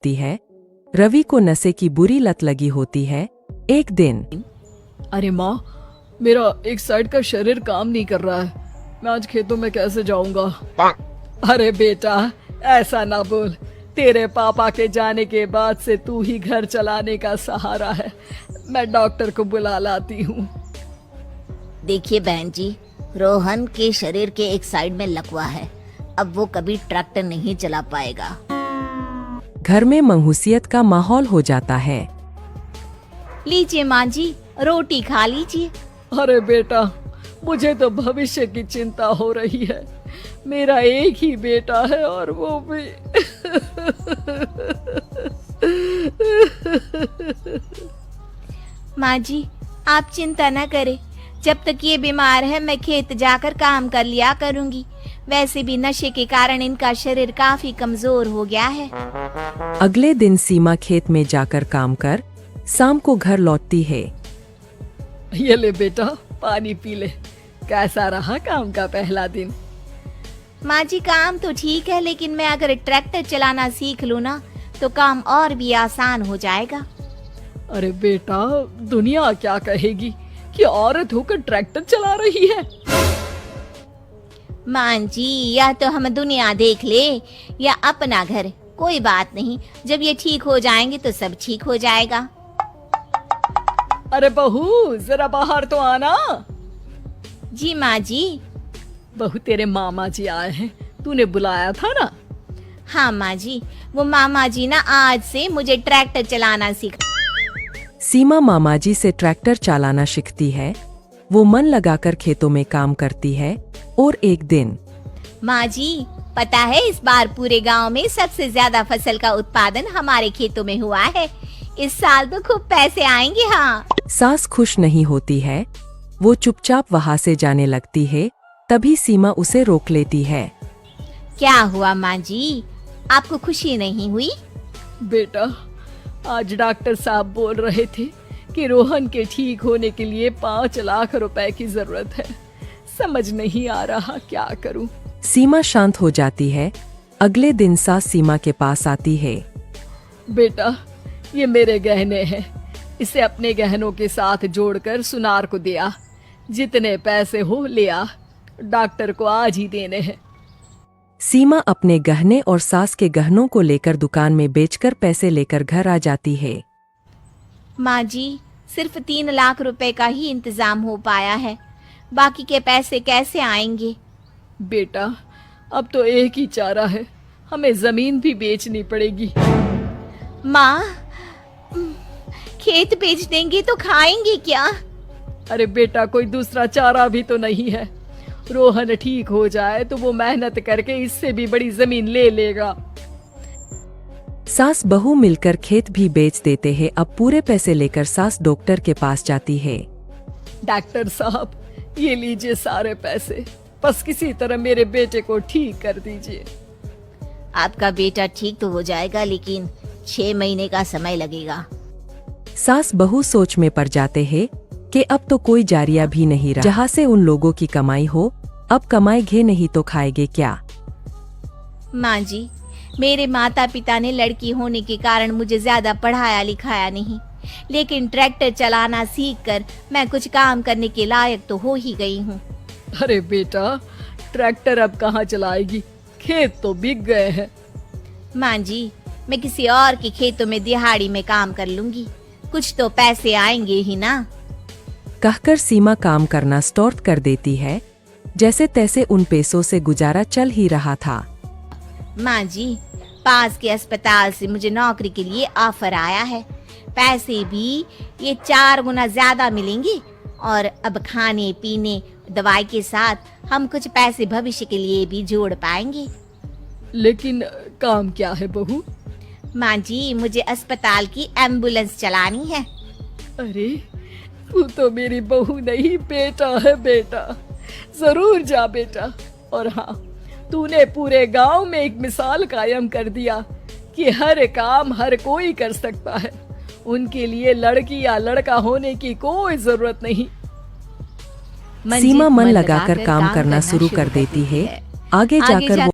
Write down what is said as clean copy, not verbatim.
होती है। रवि को नशे की बुरी लत लगी होती है। एक दिन अरे माँ, मेरा एक साइड का शरीर काम नहीं कर रहा है। मैं आज खेतों में कैसे जाऊंगा? अरे बेटा, ऐसा ना बोल। तेरे पापा के जाने के बाद से तू ही घर चलाने का सहारा है। मैं डॉक्टर को बुला लाती हूँ। देखिए बहन जी, रोहन के शरीर के एक साइड में लकवा है। अब वो कभी ट्रैक्टर नहीं चला पाएगा। घर में मंहूसियत का माहौल हो जाता है। लीजिए माँ जी, रोटी खा लीजिए। अरे बेटा, मुझे तो भविष्य की चिंता हो रही है। मेरा एक ही बेटा है और वो भी माँ जी, आप चिंता न करें। जब तक ये बीमार है मैं खेत जाकर काम कर लिया करूँगी। वैसे भी नशे के कारण इनका शरीर काफी कमजोर हो गया है। अगले दिन सीमा खेत में जाकर काम कर शाम को घर लौटती है। ये ले बेटा, पानी पी ले। कैसा रहा काम का पहला दिन? माँ जी, काम तो ठीक है, लेकिन मैं अगर ट्रैक्टर चलाना सीख लूँ ना तो काम और भी आसान हो जाएगा। अरे बेटा, दुनिया क्या कहेगी कि औरत होकर ट्रैक्टर चला रही है। माँ जी, या तो हम दुनिया देख ले या अपना घर, कोई बात नहीं। जब ये ठीक हो जाएंगे तो सब ठीक हो जाएगा। अरे बहू, जरा बाहर तो आना। जी माँ जी। बहू, तेरे मामा जी आए हैं, तूने बुलाया था ना? हाँ माँ जी, वो मामा जी ना आज से मुझे ट्रैक्टर चलाना सिखा। सीमा मामाजी से ट्रैक्टर चलाना सीखती है। वो मन लगाकर खेतों में काम करती है। और एक दिन माँ जी, पता है इस बार पूरे गांव में सबसे ज्यादा फसल का उत्पादन हमारे खेतों में हुआ है। इस साल तो खूब पैसे आएंगे। हाँ। सास खुश नहीं होती है। वो चुपचाप वहाँ से जाने लगती है। तभी सीमा उसे रोक लेती है। क्या हुआ माँ जी, आपको खुशी नहीं हुई? बेटा, आज डॉक्टर साहब बोल रहे थे कि रोहन के ठीक होने के लिए 5 लाख रुपए की जरूरत है। समझ नहीं आ रहा क्या करूं। सीमा शांत हो जाती है। अगले दिन सास सीमा के पास आती है। बेटा, ये मेरे गहने हैं। इसे अपने गहनों के साथ जोड़कर सुनार को दिया। जितने पैसे हो ले आ, डॉक्टर को आज ही देने हैं। सीमा अपने गहने और सास के गहनों को लेकर दुकान में बेचकर पैसे लेकर घर आ जाती है। माँ जी, सिर्फ 3 लाख रुपए का ही इंतजाम हो पाया है। बाकी के पैसे कैसे आएंगे? बेटा, अब तो एक ही चारा है, हमें जमीन भी बेचनी पड़ेगी। माँ, खेत बेच देंगे तो खाएंगे क्या? अरे बेटा, कोई दूसरा चारा भी तो नहीं है। रोहन ठीक हो जाए तो वो मेहनत करके इससे भी बड़ी जमीन ले लेगा। सास बहू मिलकर खेत भी बेच देते हैं। अब पूरे पैसे लेकर सास डॉक्टर के पास जाती है। डॉक्टर साहब, ये लीजिए सारे पैसे। बस किसी तरह मेरे बेटे को ठीक कर दीजिए। आपका बेटा ठीक तो हो जाएगा, लेकिन 6 महीने का समय लगेगा। सास बहू सोच में पड़ जाते हैं कि अब तो कोई जारिया भी नहीं रहा जहाँ से उन लोगों की कमाई हो। अब कमाएंगे नहीं तो खाएंगे क्या? माँ जी, मेरे माता पिता ने लड़की होने के कारण मुझे ज्यादा पढ़ाया लिखाया नहीं, लेकिन ट्रैक्टर चलाना सीखकर मैं कुछ काम करने के लायक तो हो ही गई हूँ। अरे बेटा, ट्रैक्टर अब कहाँ चलाएगी? खेत तो बिक गए हैं। माँ जी, मैं किसी और के खेतों में दिहाड़ी में काम कर लूंगी, कुछ तो पैसे आएंगे ही ना। कहकर सीमा काम करना स्टार्ट कर देती है। जैसे तैसे उन पैसों से गुजारा चल ही रहा था। माँ जी, पास के अस्पताल से मुझे नौकरी के लिए ऑफर आया है। पैसे भी ये 4 गुना ज्यादा मिलेंगे और अब खाने पीने दवाई के साथ हम कुछ पैसे भविष्य के लिए भी जोड़ पाएंगे। लेकिन काम क्या है बहू? माँ जी, मुझे अस्पताल की एम्बुलेंस चलानी है। अरे, तू तो मेरी बहू नहीं, बेटा है। बेटा, जरूर जा बेटा। और हाँ, तूने पूरे गांव में एक मिसाल कायम कर दिया कि हर काम हर कोई कर सकता है। उनके लिए लड़की या लड़का होने की कोई जरूरत नहीं। सीमा मन लगाकर काम करना शुरू कर देती है। आगे जाकर वो